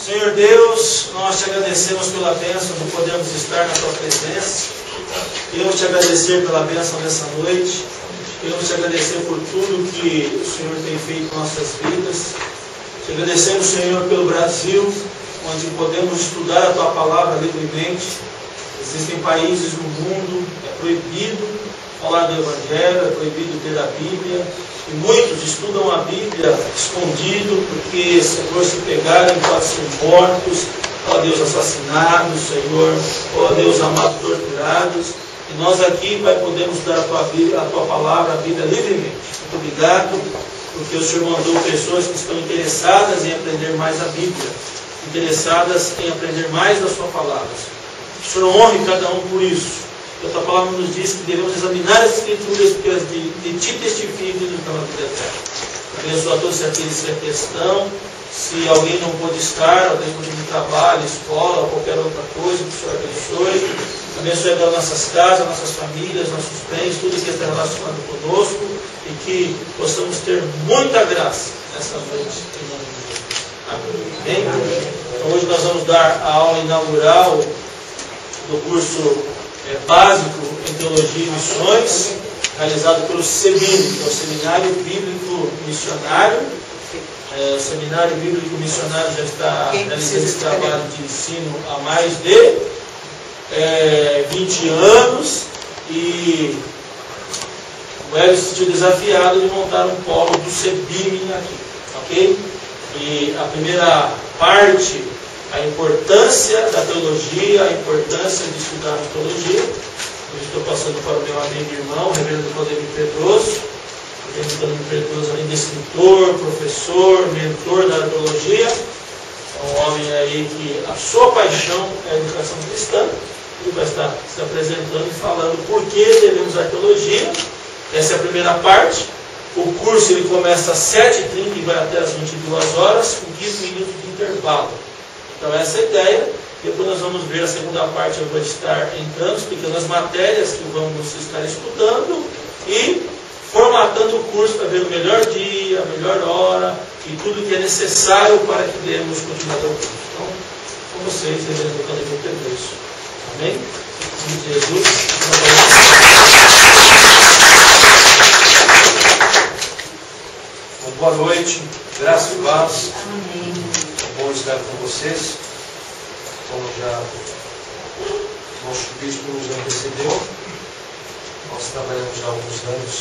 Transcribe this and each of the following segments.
Senhor Deus, nós te agradecemos pela bênção de podermos estar na tua presença. Queremos te agradecer pela bênção dessa noite. Queremos te agradecer por tudo que o Senhor tem feito em nossas vidas. Te agradecemos, Senhor, pelo Brasil, onde podemos estudar a tua palavra livremente. Existem países no mundo, é proibido falar do Evangelho, é proibido ter a Bíblia. E muitos estudam a Bíblia escondido, porque, Senhor, se pegarem, podem ser mortos, ó Deus, assassinados, Senhor, ó Deus, amados, torturados. E nós aqui, Pai, podemos dar a tua Bíblia, a tua palavra, a Bíblia livremente. Muito obrigado, porque o Senhor mandou pessoas que estão interessadas em aprender mais a Bíblia, interessadas em aprender mais da sua palavra. O Senhor honre cada um por isso. A tua palavra nos diz que devemos examinar as Escrituras, porque as de ti testificam e nos dão a vida eterna. Abençoa a todos aqueles que aqui estão. Se alguém não pôde estar, alguém pôde ir no trabalho, escola, ou qualquer outra coisa, que o Senhor abençoe. Abençoe as nossas casas, nossas famílias, nossos bens, tudo que está relacionado conosco, e que possamos ter muita graça nessa noite. Em nome de Deus. Amém? Então, hoje nós vamos dar a aula inaugural do curso básico em Teologia e Missões, realizado pelo SEBIN, que é o Seminário Bíblico Missionário. O Seminário Bíblico Missionário já está realizando esse trabalho de ensino há mais de 20 anos, e o Hélio se sentiu desafiado de montar um polo do SEBIN aqui, ok? E a primeira parte, a importância da teologia, a importância de estudar a teologia. Hoje estou passando para o meu amigo e irmão, o reverendo Claudemir Pedroso. O reverendo Claudemir Pedroso, além de escritor, professor, mentor da teologia, é um homem aí que a sua paixão é a educação cristã. Ele vai estar se apresentando e falando por que devemos a teologia. Essa é a primeira parte. O curso ele começa às 7h30 e vai até às 22 horas, com 15 minutos de intervalo. Então essa é a ideia. Depois nós vamos ver a segunda parte, eu vou estar entrando, explicando as matérias que vamos estar estudando e formatando o curso para ver o melhor dia, a melhor hora e tudo que é necessário para que demos continuidade ao curso. Então, com vocês, reverendo Claudemir Pedroso. Amém? Em nome de Jesus. Boa noite, graças e paz. Amém. É bom estar com vocês. Como já o nosso bispo nos antecedeu, nós trabalhamos há alguns anos,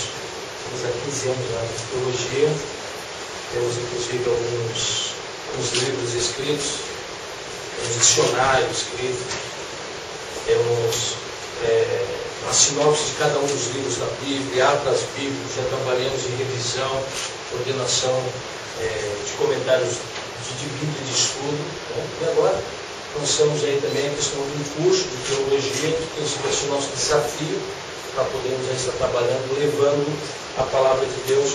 estamos há 15 anos na teologia, temos inclusive alguns livros escritos, um dicionário escrito, temos a sinopse de cada um dos livros da Bíblia, atlas bíblicos, já trabalhamos em revisão, ordenação de comentários de Bíblia e de estudo, né? E agora lançamos aí também a questão de um curso de teologia, que tem sido esse nosso desafio para podermos aí estar trabalhando, levando a palavra de Deus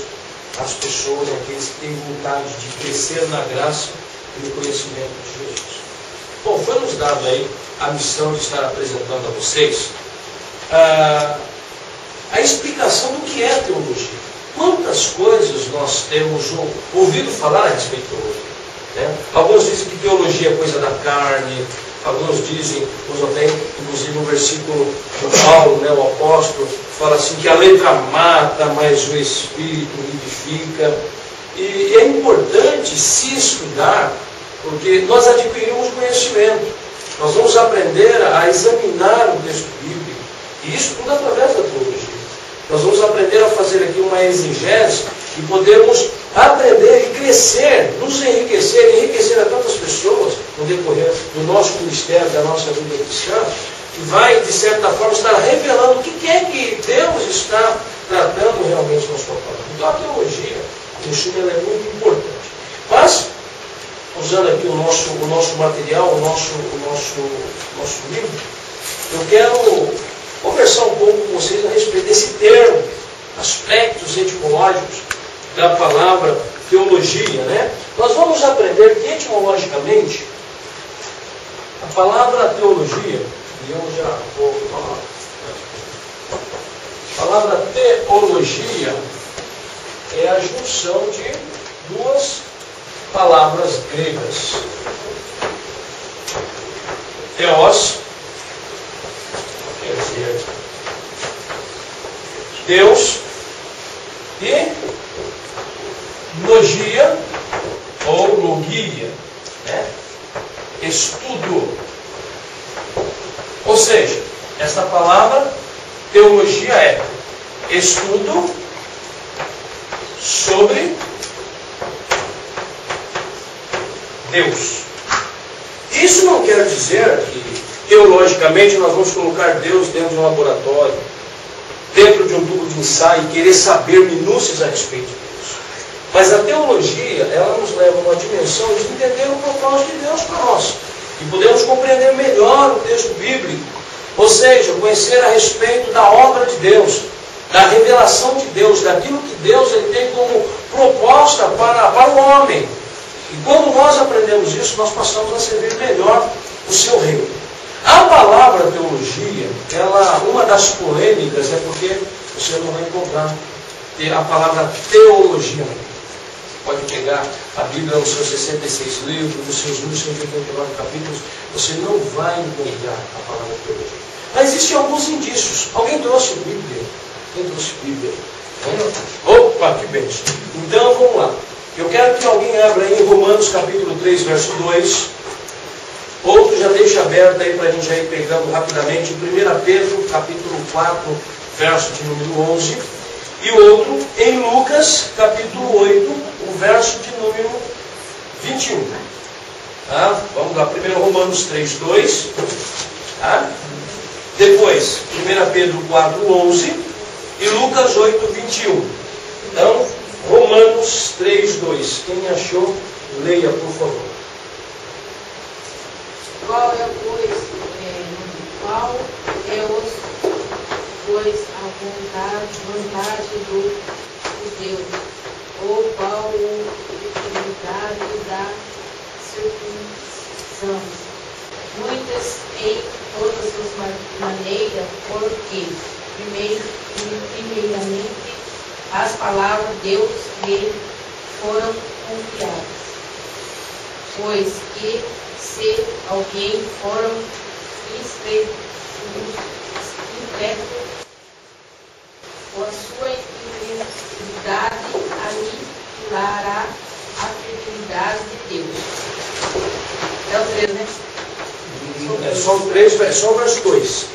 às pessoas, aqueles que têm vontade de crescer na graça e no conhecimento de Jesus. Bom, foi nos dado aí a missão de estar apresentando a vocês a explicação do que é teologia. Quantas coisas nós temos ouvido falar a respeito de teologia? Né? Alguns dizem que teologia é coisa da carne, alguns dizem, até inclusive no versículo do Paulo, né, o apóstolo, fala assim que a letra mata, mas o Espírito vivifica. E é importante se estudar, porque nós adquirimos conhecimento, nós vamos aprender a examinar o texto bíblico, e isso tudo através da teologia. Nós vamos aprender a fazer aqui uma exegese e podermos aprender e crescer, nos enriquecer, enriquecer a tantas pessoas no decorrer do nosso ministério, da nossa vida cristã, que vai, de certa forma, estar revelando o que é que Deus está tratando realmente na sua palavra. Então a teologia, em suma, ela é muito importante. Mas, usando aqui o nosso material, o nosso livro, eu quero conversar um pouco com vocês a respeito desse termo, aspectos etimológicos da palavra teologia, né? Nós vamos aprender que etimologicamente a palavra teologia, e eu já vou falar, a palavra teologia é a junção de duas palavras gregas. Theos, quer dizer Deus, e logia ou logia, né? Estudo. Ou seja, esta palavra teologia é estudo sobre Deus. Isso não quer dizer que teologicamente nós vamos colocar Deus dentro de um laboratório, dentro de um tubo de ensaio e querer saber minúcias a respeito de Deus. Mas a teologia, ela nos leva a uma dimensão de entender o propósito de Deus para nós. E podemos compreender melhor o texto bíblico. Ou seja, conhecer a respeito da obra de Deus, da revelação de Deus, daquilo que Deus ele tem como proposta para o homem. E quando nós aprendemos isso, nós passamos a servir melhor o seu reino. A palavra teologia, uma das polêmicas é porque você não vai encontrar a palavra teologia. Pode pegar a Bíblia nos seus 66 livros, nos seus 1189 capítulos, você não vai encontrar a palavra teologia. Mas existem alguns indícios. Alguém trouxe Bíblia? Quem trouxe Bíblia? Opa, que bênção. Então vamos lá. Eu quero que alguém abra aí em Romanos capítulo 3, verso 2. Outro já deixa aberto aí para a gente já ir pegando rapidamente. 1 Pedro capítulo 4, verso de número 11. E outro em Lucas capítulo 8, o verso de número 21. Tá? Vamos lá, primeiro Romanos 3, 2. Tá? Depois, 1 Pedro 4, 11 e Lucas 8, 21. Então, Romanos 3, 2. Quem achou, leia, por favor. Qual é, a vontade do Deus? Ou qual a utilidade da circuncisão? Muitas em todas as maneiras, porque primeiramente as palavras de Deus lhe foram confiadas. Pois que se alguém for incrédulo, com a sua incredulidade aniquilará a fidelidade de Deus. É o 3, né? É só o 3, é só o verso 2.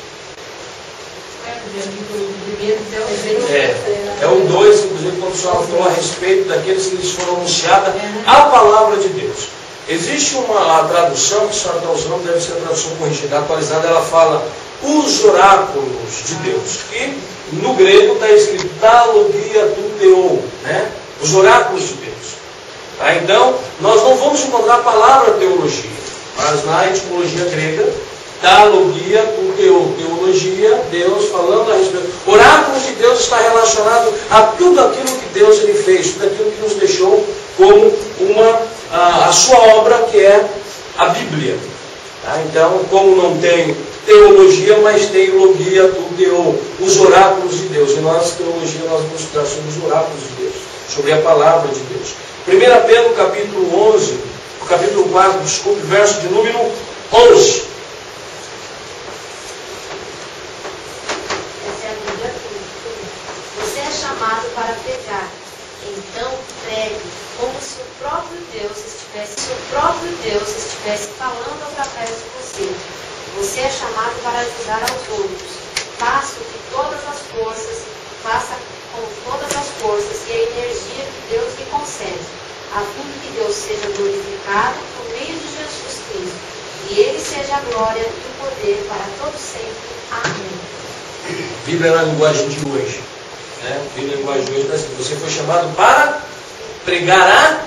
É o 2, inclusive, quando o Senhor falou a respeito daqueles que lhes foram anunciada a palavra de Deus. Existe uma tradução que a senhora está usando, deve ser a tradução corrigida, atualizada, ela fala os oráculos de Deus, que no grego está escrito talogia tu theou, né? Os oráculos de Deus. Tá? Então, nós não vamos encontrar a palavra teologia, mas na etimologia grega, talogia tu theou, teologia, Deus falando a respeito. Oráculos de Deus está relacionado a tudo aquilo que Deus ele fez, tudo aquilo que nos deixou como a sua obra, que é a Bíblia. Tá? Então, como não tem teologia, mas tem logia, tu theou, os oráculos de Deus. E nós, teologia, nós vamos estudar sobre os oráculos de Deus, sobre a palavra de Deus. 1 Pedro, capítulo 11, capítulo 4, desculpe, verso de número 11. Você é chamado para pregar, então pregue, como se o próprio Deus estivesse falando através de você. Você é chamado para ajudar aos outros. Faça com todas as forças e a energia que Deus lhe concede, a fim de que Deus seja glorificado por meio de Jesus Cristo. E Ele seja a glória e o poder para todos sempre. Amém. Bíblia na linguagem de hoje. Né? Bíblia na linguagem de hoje está assim, você foi chamado para pregar a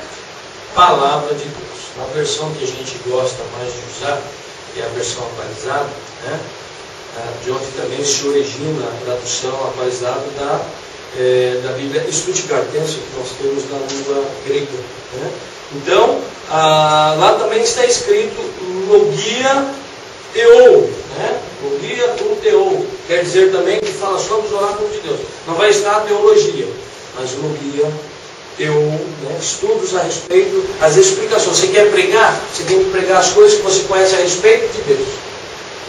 palavra de Deus. Na versão que a gente gosta mais de usar, que é a versão atualizada, né? De onde também se origina a tradução atualizada da Bíblia Stuttgartense, que nós temos na língua grega. Né? Então, lá também está escrito logia theou, né? Logia tu theou, quer dizer também que fala sobre os oráculos de Deus. Não vai estar teologia, mas logia theou, né? Estudos a respeito, as explicações. Você quer pregar? Você tem que pregar as coisas que você conhece a respeito de Deus.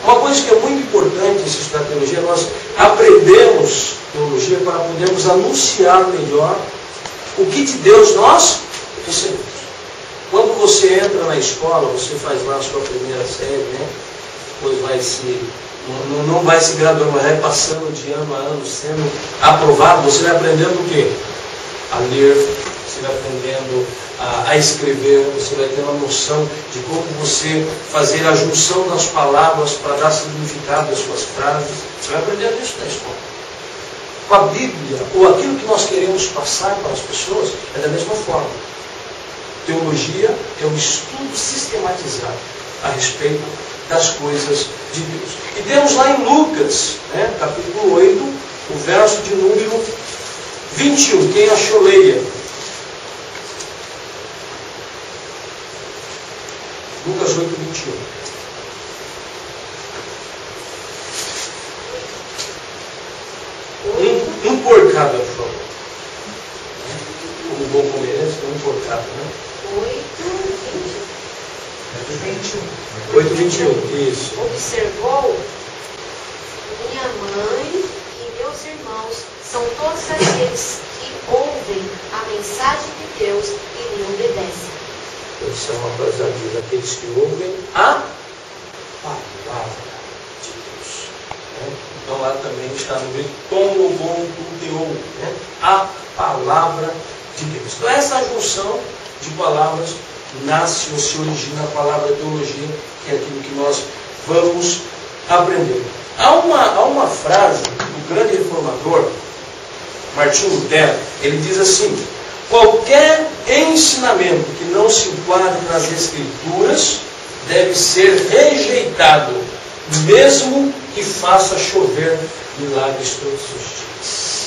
Uma coisa que é muito importante em se estudar teologia, nós aprendemos teologia para podermos anunciar melhor o que de Deus nós recebemos. Quando você entra na escola, você faz lá a sua primeira série, né? Depois não vai se graduando, mas vai passando de ano a ano, sendo aprovado, você vai aprendendo o quê? A ler, você vai aprendendo a escrever, você vai ter uma noção de como você fazer a junção das palavras para dar significado às suas frases. Você vai aprendendo isso na escola. Com a Bíblia, ou aquilo que nós queremos passar para as pessoas, é da mesma forma. Teologia é um estudo sistematizado a respeito das coisas de Deus. E temos lá em Lucas, né, capítulo 8, o verso de número 21. Quem achou, leia. Lucas 8, 21. Um por cada, por favor. Como bom comerciante, um por cada, né? 8:21, isso. Observou: minha mãe e meus irmãos são todos aqueles que ouvem a mensagem de Deus e lhe obedecem. Essa é uma coisa diz, aqueles que ouvem a palavra de Deus. Né? Então lá também está no grego, como bom tuteou, né? A palavra de Deus. Então essa junção de palavras nasce ou se origina a palavra teologia, que é aquilo que nós vamos aprender. Há uma frase do grande reformador, Martinho Lutero, ele diz assim: qualquer ensinamento que não se enquadre nas Escrituras deve ser rejeitado, mesmo que faça chover milagres todos os dias.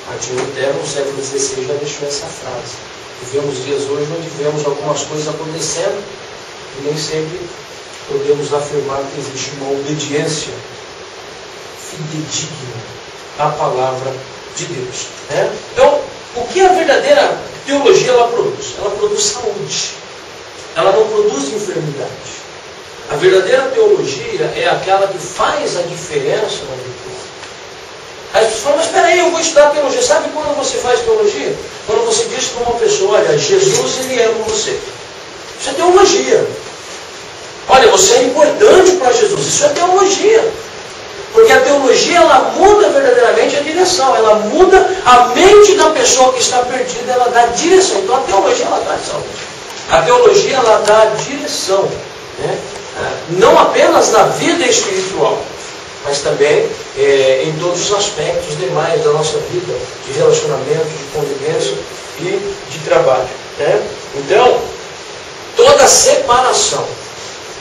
Martinho Lutero, no século XVI, já deixou essa frase. Vivemos dias hoje onde vemos algumas coisas acontecendo e nem sempre podemos afirmar que existe uma obediência fidedigna à palavra de Deus. Né? Então, o que a verdadeira teologia ela produz? Ela produz saúde. Ela não produz enfermidade. A verdadeira teologia é aquela que faz a diferença na vida. Aí as pessoas falam, mas espera aí, eu vou estudar teologia. Sabe quando você faz teologia? Quando você diz para uma pessoa, olha, Jesus, ele ama você. Isso é teologia. Olha, você é importante para Jesus. Isso é teologia. Porque a teologia, ela muda verdadeiramente a direção. Ela muda a mente da pessoa que está perdida. Ela dá direção. Então a teologia, ela dá saúde. A teologia, ela dá direção. Né? Não apenas na vida espiritual, mas também em todos os aspectos demais da nossa vida, de relacionamento, de convivência e de trabalho. Né? Então, toda separação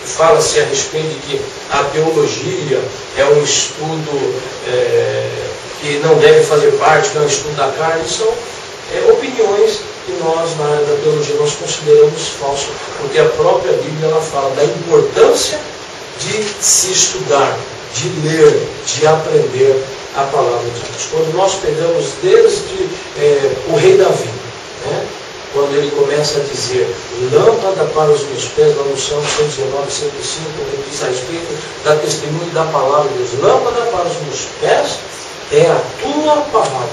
que fala-se a respeito de que a teologia é um estudo que não deve fazer parte, que é um estudo da carne, são opiniões que nós, na área da teologia, nós consideramos falsas, porque a própria Bíblia ela fala da importância de se estudar, de ler, de aprender a palavra de Deus. Quando nós pegamos desde o rei Davi, né? Quando ele começa a dizer, lâmpada para os meus pés, lá no Salmo 119, 105, ele diz a respeito da testemunha da palavra de Deus. Lâmpada para os meus pés é a tua palavra.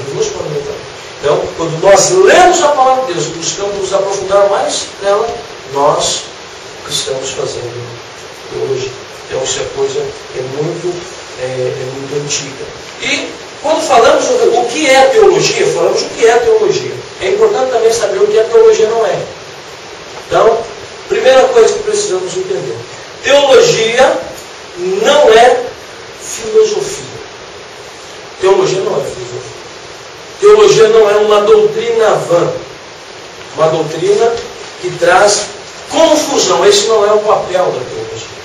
Então, quando nós lemos a palavra de Deus e buscamos nos aprofundar mais nela, nós estamos fazendo teologia. Então, isso é coisa que é muito antiga. E quando falamos o que é teologia, falamos o que é teologia. É importante também saber o que a teologia não é. Então, primeira coisa que precisamos entender. Teologia não é filosofia. Teologia não é filosofia. Teologia não é uma doutrina vã. Uma doutrina que traz confusão. Esse não é o papel da teologia.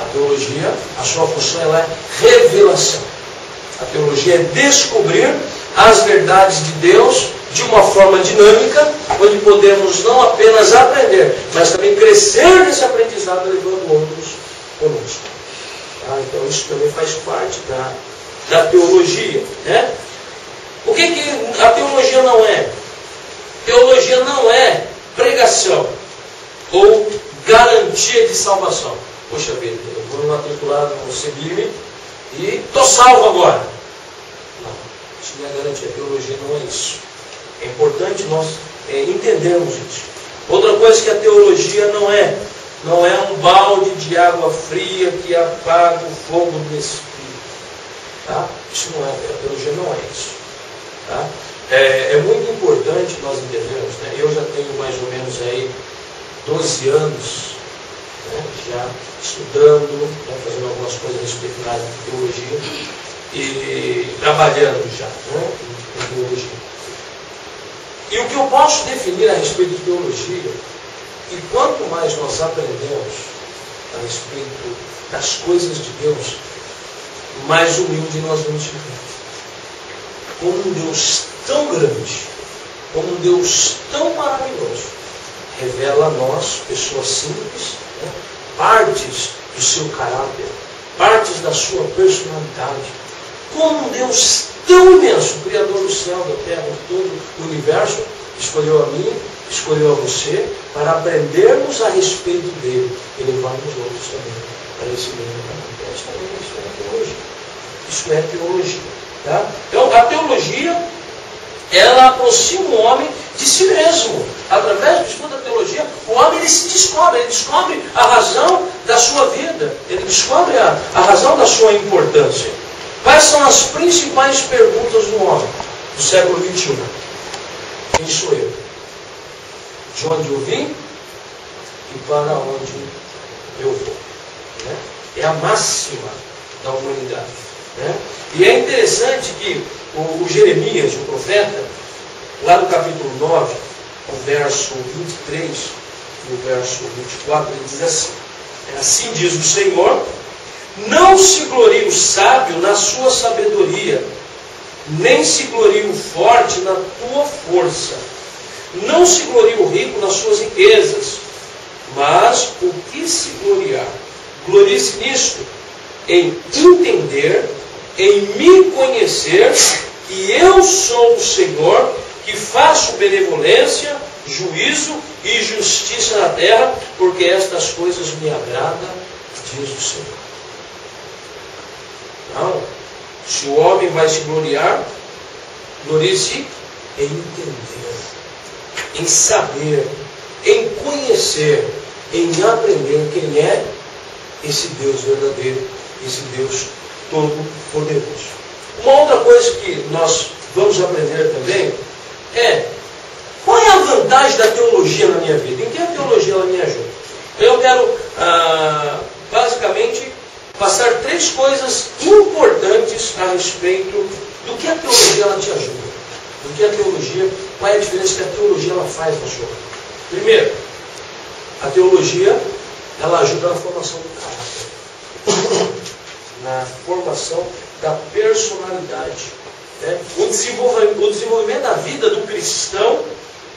A teologia, a sua função, ela é revelação. A teologia é descobrir as verdades de Deus de uma forma dinâmica, onde podemos não apenas aprender, mas também crescer nesse aprendizado, levando outros conosco. Tá? Então isso também faz parte da teologia. Né? O que a teologia não é? Teologia não é pregação ou garantia de salvação. poxa vida, eu vou me matricular no CBIM e estou salvo agora. Não, isso não é garantia. A teologia não é isso. É importante nós entendermos isso. Outra coisa que a teologia não é um balde de água fria que apaga o fogo do Espírito. Tá? Isso não é, a teologia não é isso. Tá? É muito importante nós entendermos, né? Eu já tenho mais ou menos aí 12 anos, né, já estudando, né, fazendo algumas coisas a respeito da área de teologia e trabalhando já, né, em teologia. E o que eu posso definir a respeito de teologia, que quanto mais nós aprendemos a respeito das coisas de Deus, mais humilde nós vamos ficar. Como um Deus tão grande, como um Deus tão maravilhoso, revela a nós, pessoas simples, né, partes do seu caráter, partes da sua personalidade. Como um Deus tão imenso, Criador do céu, da terra, de todo o universo, escolheu a mim, escolheu a você, para aprendermos a respeito dele e levarmos outros também para esse mesmo caminho. Isso é teologia. Isso é teologia. Tá? Então, a teologia, ela aproxima o homem de si mesmo. Através do estudo da teologia, o homem ele se descobre, ele descobre a razão da sua vida, ele descobre a razão da sua importância. Quais são as principais perguntas do homem do século XXI? Quem sou eu? De onde eu vim e para onde eu vou? Né? É a máxima da humanidade. Né? E é interessante que o Jeremias, o profeta, lá no capítulo 9, o verso 23 e o verso 24, ele diz assim: assim diz o Senhor, não se glorie o sábio na sua sabedoria, nem se glorie o forte na tua força, não se glorie o rico nas suas riquezas, mas o que se gloriar, glorie-se nisto, em entender, em me conhecer, que eu sou o Senhor, que faço benevolência, juízo e justiça na terra, porque estas coisas me agradam, diz o Senhor. Não. Se o homem vai se gloriar, glorie-se em entender, em saber, em conhecer, em aprender quem é esse Deus verdadeiro, esse Deus todo-poderoso. Uma outra coisa que nós vamos aprender também é qual é a vantagem da teologia na minha vida? Em que a teologia ela me ajuda? Eu quero basicamente passar 3 coisas importantes a respeito do que a teologia ela te ajuda. Do que a teologia, qual é a diferença que a teologia ela faz na sua vida? Primeiro, a teologia ela ajuda na formação do caráter, na formação da personalidade. Né? O desenvolvimento da vida do cristão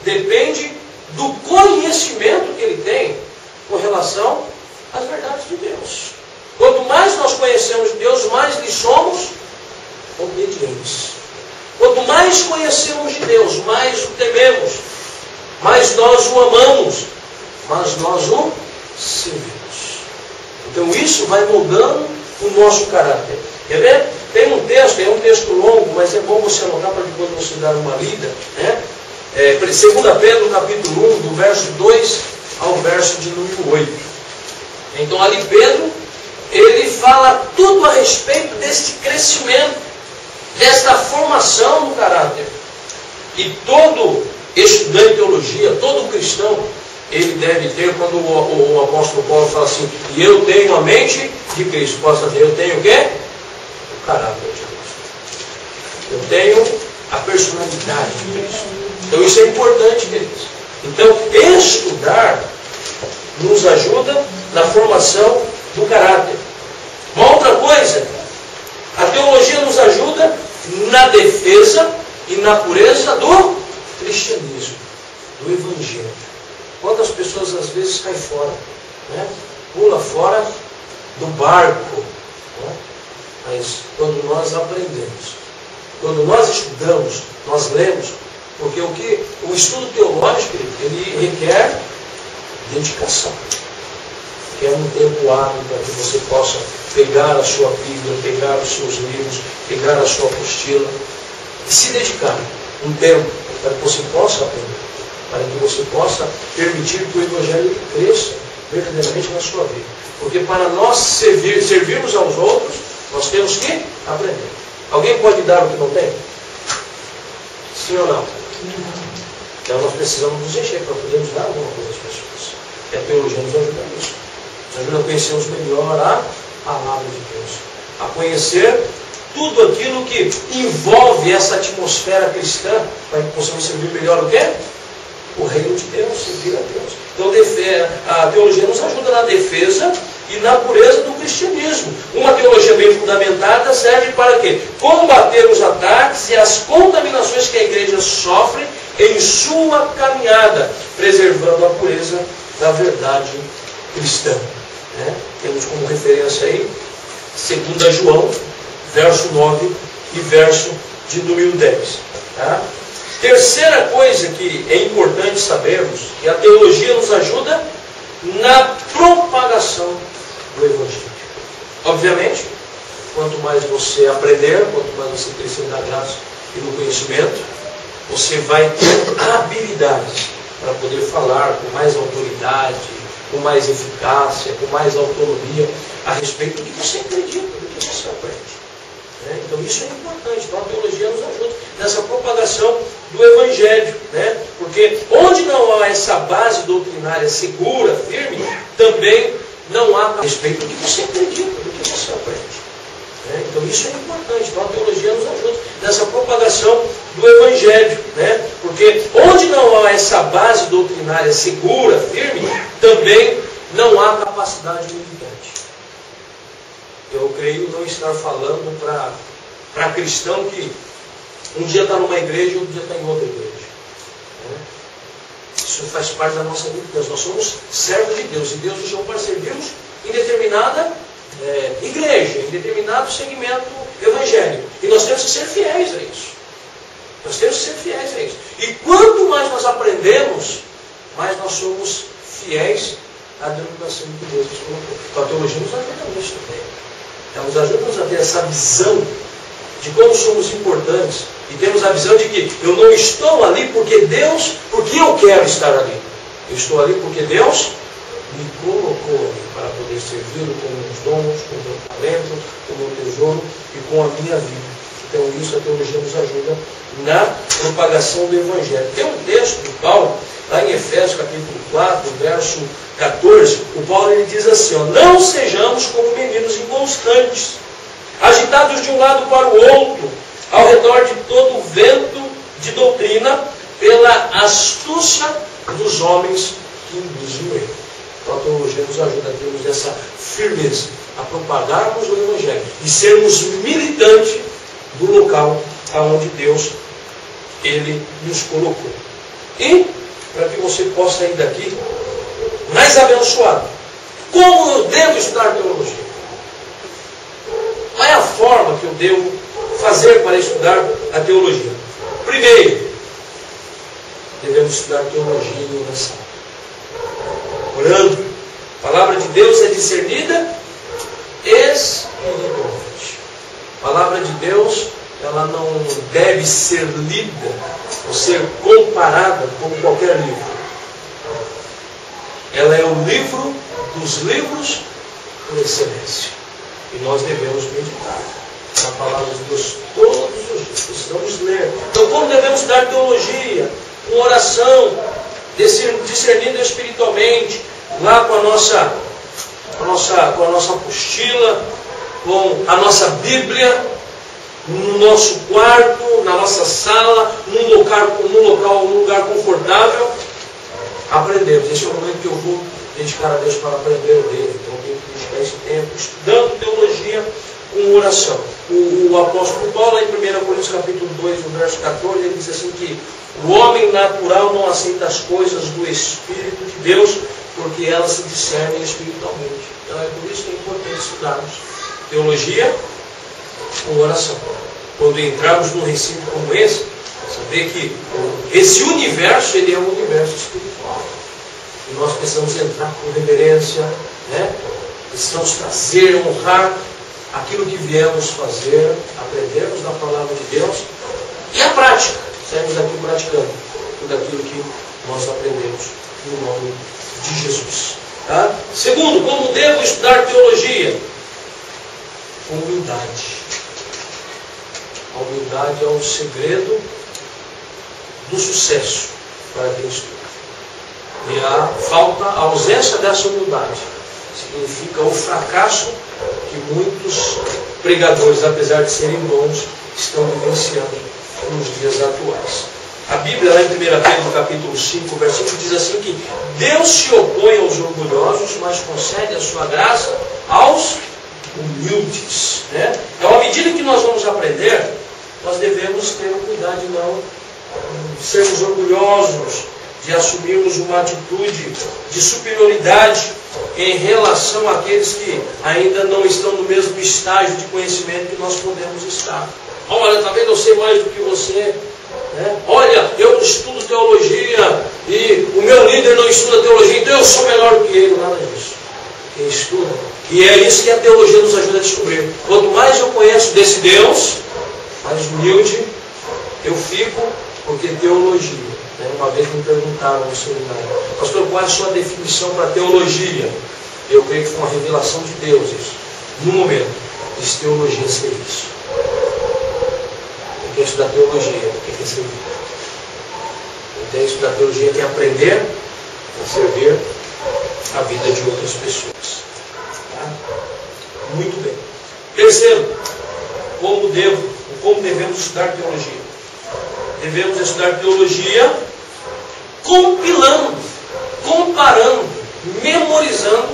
depende do conhecimento que ele tem com relação às verdades de Deus. Quanto mais nós conhecemos Deus, mais lhe somos obedientes. Quanto mais conhecemos de Deus, mais o tememos, mais nós o amamos, mas nós o servimos. Então isso vai moldando o nosso caráter. Quer ver? Tem um texto, é um texto longo, mas é bom você anotar para depois você dar uma lida. Né? 2 Pedro, capítulo 1, do verso 2 ao verso de número 8. Então ali Pedro, ele fala tudo a respeito deste crescimento, desta formação do caráter. E todo estudante de teologia, todo cristão, ele deve ter, quando o apóstolo Paulo fala assim, e eu tenho a mente de Cristo, posso dizer, eu tenho o quê? O caráter de Cristo. Eu tenho a personalidade de Cristo. Então isso é importante, queridos. Então, estudar nos ajuda na formação do caráter. Uma outra coisa, a teologia nos ajuda na defesa e na pureza do cristianismo, do evangelho. Quantas pessoas às vezes caem fora, né? Pula fora do barco, né? Mas quando nós aprendemos, quando nós estudamos, nós lemos, porque o estudo teológico, ele requer dedicação, que é um tempo hábil para que você possa pegar a sua Bíblia, pegar os seus livros, pegar a sua apostila e se dedicar um tempo para que você possa aprender, para que você possa permitir que o Evangelho cresça verdadeiramente na sua vida. Porque para nós servirmos aos outros, nós temos que aprender. Alguém pode dar o que não tem? Sim ou não? Então nós precisamos nos encher para podermos dar alguma coisa às pessoas. E a teologia nos ajuda nisso. Nos ajuda a conhecermos melhor a palavra de Deus. A conhecer tudo aquilo que envolve essa atmosfera cristã, para que possamos servir melhor o quê? O reino de Deus, servir a Deus. Então a teologia nos ajuda na defesa e na pureza do cristianismo. Uma teologia bem fundamentada serve para quê? Combater os ataques e as contaminações que a igreja sofre em sua caminhada, preservando a pureza da verdade cristã. Temos como referência aí 2 João, verso 9 e verso de número 10. Tá? Terceira coisa que é importante sabermos, que a teologia nos ajuda na propagação do Evangelho. Obviamente, quanto mais você aprender, quanto mais você crescer na graça e no conhecimento, você vai ter habilidades para poder falar com mais autoridade, com mais eficácia, com mais autonomia a respeito do que você acredita, do que você aprende. Então isso é importante. Então a teologia nos ajuda nessa propagação do Evangelho. Porque onde não há essa base doutrinária segura, firme, também não há a respeito do que você acredita, do que você aprende. Então isso é importante. Então a teologia nos ajuda nessa propagação do Evangelho. Porque onde não há essa base doutrinária segura, firme, também não há capacidade militante. Eu creio não estar falando para cristão que um dia está numa igreja e outro dia está em outra igreja. Isso faz parte da nossa vida. Nós somos servos de Deus. E Deus nos chamou para servirmos em determinada igreja, em determinado segmento evangélico. E nós temos que ser fiéis a isso. Nós temos que ser fiéis a isso. E quanto mais nós aprendemos, mais nós somos fiéis à denominação que Deus nos colocou. Então a teologia nos ajuda nisso também. Ela nos ajuda a ter essa visão de como somos importantes. E temos a visão de que eu não estou ali porque eu quero estar ali. Eu estou ali porque Deus me colocou ali para poder servi-lo com meus dons, com o meu talento, com o meu tesouro e com a minha vida. Então isso a teologia nos ajuda na propagação do Evangelho. Tem um texto do Paulo, lá em Efésios capítulo 4, verso 14, o Paulo ele diz assim, não sejamos como meninos inconstantes, agitados de um lado para o outro, ao redor de todo o vento de doutrina, pela astúcia dos homens que induzem o erro. Então a teologia nos ajuda a termos essa firmeza, a propagarmos o Evangelho e sermos militantes do local aonde Deus Ele nos colocou. E, para que você possa sair daqui mais abençoado, como eu devo estudar teologia? Qual é a forma que eu devo fazer para estudar a teologia? Primeiro, devemos estudar teologia em oração. Orando. A palavra de Deus é discernida espiritualmente. A palavra de Deus, ela não deve ser lida ou ser comparada com qualquer livro. Ela é o livro dos livros por excelência. E nós devemos meditar na palavra de Deus todos os dias. Precisamos ler. Então, como devemos dar teologia? Com oração, discernindo espiritualmente, lá com a nossa apostila, com a nossa Bíblia, no nosso quarto, na nossa sala, num lugar confortável, aprendemos. Esse é o momento que eu vou dedicar a Deus para aprender dele. Então eu tenho que dedicar esse tempo estudando teologia com oração. O apóstolo Paulo, em 1 Coríntios capítulo 2, no verso 14, ele diz assim que o homem natural não aceita as coisas do Espírito de Deus, porque elas se discernem espiritualmente. Então é por isso que é importante estudarmos teologia com oração. Quando entrarmos num recinto como esse, saber que esse universo, ele é um universo espiritual. E nós precisamos entrar com reverência, né? Precisamos trazer, honrar aquilo que viemos fazer, aprendermos da palavra de Deus e a prática, saímos daqui praticando tudo aquilo que nós aprendemos no nome de Jesus. Tá? Segundo, como devo estudar teologia? Com humildade. A humildade é o segredo do sucesso para quem estuda. E a ausência dessa humildade significa o fracasso que muitos pregadores, apesar de serem bons, estão vivenciando nos dias atuais. A Bíblia, lá em 1 Pedro capítulo 5, versículo, diz assim que Deus se opõe aos orgulhosos, mas concede a sua graça aos humildes. Né? Então, à medida que nós vamos aprender, nós devemos ter cuidado de não sermos orgulhosos, de assumirmos uma atitude de superioridade em relação àqueles que ainda não estão no mesmo estágio de conhecimento que nós podemos estar. Olha, está vendo, eu sei mais do que você. Né? Olha, eu estudo teologia e o meu líder não estuda teologia, então eu sou melhor do que ele. Nada disso. Quem estuda. E é isso que a teologia nos ajuda a descobrir. Quanto mais eu conheço desse Deus, mais humilde eu fico, porque teologia. Uma vez me perguntaram no seminário, pastor, qual é a sua definição para teologia? Eu creio que foi uma revelação de Deus isso. No momento, diz teologia é serviço. Quem quer estudar teologia, quem quer servir? Quem quer estudar teologia quer aprender a servir a vida de outras pessoas. Tá? Muito bem. Terceiro, como devemos estudar teologia? Devemos estudar teologia compilando, comparando, memorizando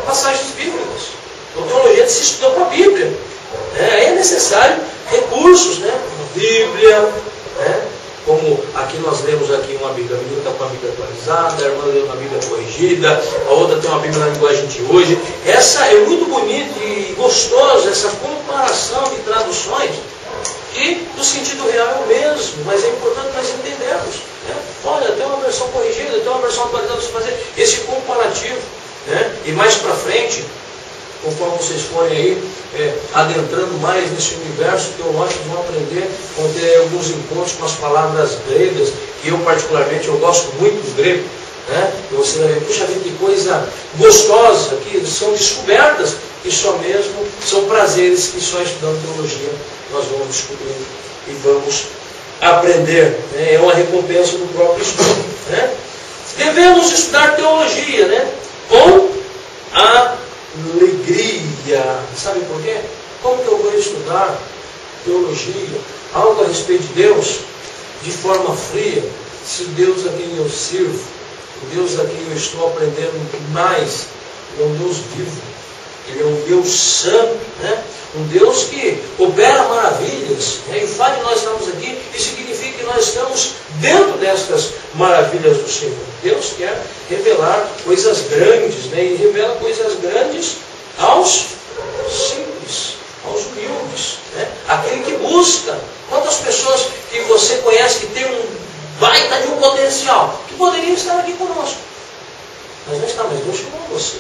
passagens bíblicas. Então, teologia se estuda com a Bíblia. É necessário recursos, né? A Bíblia, né? Como aqui nós lemos aqui uma Bíblia, a menina está com a Bíblia atualizada, a irmã leu uma Bíblia corrigida, a outra tem uma Bíblia na linguagem de hoje. Essa é muito bonita e gostosa, essa comparação de traduções, que no sentido real é o mesmo, mas é importante nós entendermos. Né? Olha, tem uma versão corrigida, tem uma versão atualizada, você fazer esse comparativo. Né? E mais para frente, conforme vocês forem aí adentrando mais nesse universo teológico, vão aprender, vão ter alguns encontros com as palavras gregas, que eu particularmente eu gosto muito dos gregos. Né? E você vai ver, puxa vida, que coisa gostosa, que são descobertas que só mesmo são prazeres que só estudando teologia nós vamos descobrir e vamos aprender. Né? É uma recompensa do próprio estudo. Né? Devemos estudar teologia, né? Com alegria. Sabe por quê? Como que eu vou estudar teologia, algo a respeito de Deus, de forma fria, se o Deus a quem eu sirvo, o Deus a quem eu estou aprendendo mais, é um Deus vivo, Ele é um Deus santo, né? Um Deus que opera maravilhas, né? E o fato de nós estarmos aqui, isso significa que nós estamos dentro destas maravilhas do Senhor. Deus quer revelar coisas grandes, né? E revela coisas grandes aos simples, aos humildes, né? Aquele que busca. Quantas pessoas que você conhece que tem um baita de um potencial, que poderiam estar aqui conosco, mas não está, mas Deus chamou você.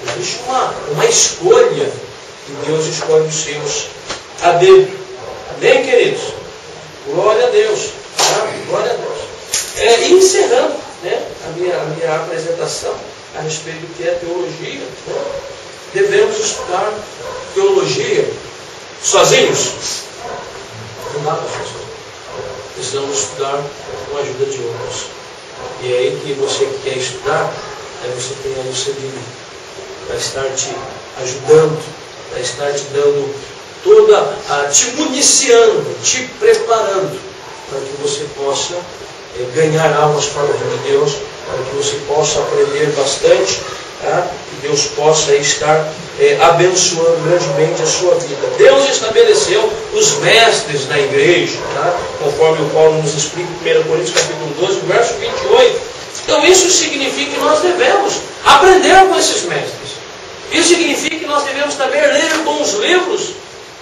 Existe uma escolha, e Deus escolhe os seus a dedo. Amém, queridos? Glória a Deus. Tá? Glória a Deus. E encerrando, né, a minha apresentação a respeito do que é teologia, né? Devemos estudar teologia sozinhos? Não dá para fazer. Precisamos estudar com a ajuda de outros. E é aí que você que quer estudar, aí você tem aí o seu livro, para estar te ajudando, para estar te dando te municiando, te preparando, para que você possa ganhar almas para o reino de Deus, para que você possa aprender bastante, tá? Que Deus possa estar abençoando grandemente a sua vida. Deus estabeleceu os mestres da igreja, tá? Conforme o Paulo nos explica em 1 Coríntios capítulo 12, verso 28. Então isso significa que nós devemos aprender com esses mestres. Isso significa que nós devemos também ler bons livros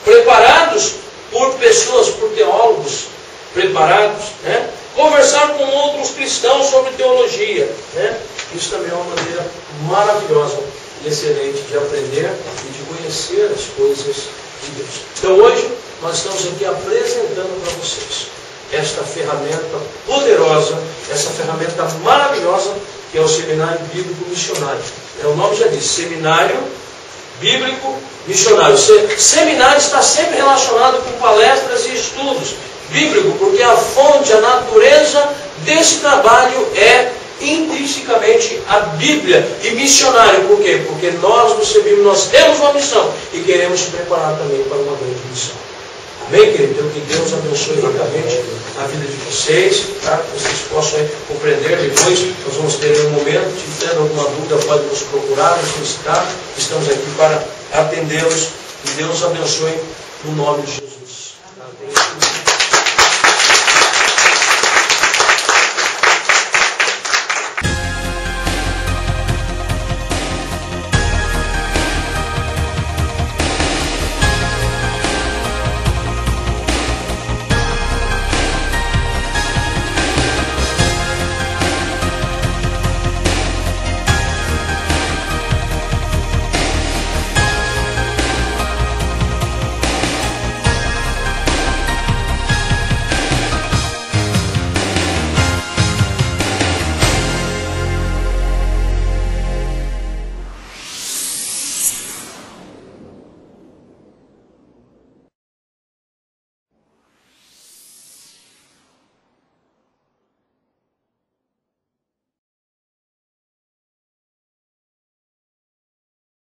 preparados por pessoas, por teólogos preparados, né? Conversar com outros cristãos sobre teologia, né? Isso também é uma maneira maravilhosa de excelente de aprender e de conhecer as coisas de Deus. Então hoje nós estamos aqui apresentando para vocês esta ferramenta poderosa, essa ferramenta maravilhosa que é o Seminário Bíblico Missionário. O nome já diz, Seminário Bíblico Missionário. Seminário está sempre relacionado com palestras e estudos bíblicos, porque a fonte, a natureza desse trabalho é intrinsecamente a Bíblia. E missionário, por quê? Porque nós nos servimos, nós temos uma missão e queremos se preparar também para uma grande missão. Amém, querido? Então que Deus abençoe ricamente a vida de vocês, tá? Que vocês possam compreender. Depois nós vamos ter um momento, se tendo alguma dúvida, pode nos procurar, nos solicitar. Estamos aqui para atendê-los. Que Deus abençoe no nome de Jesus.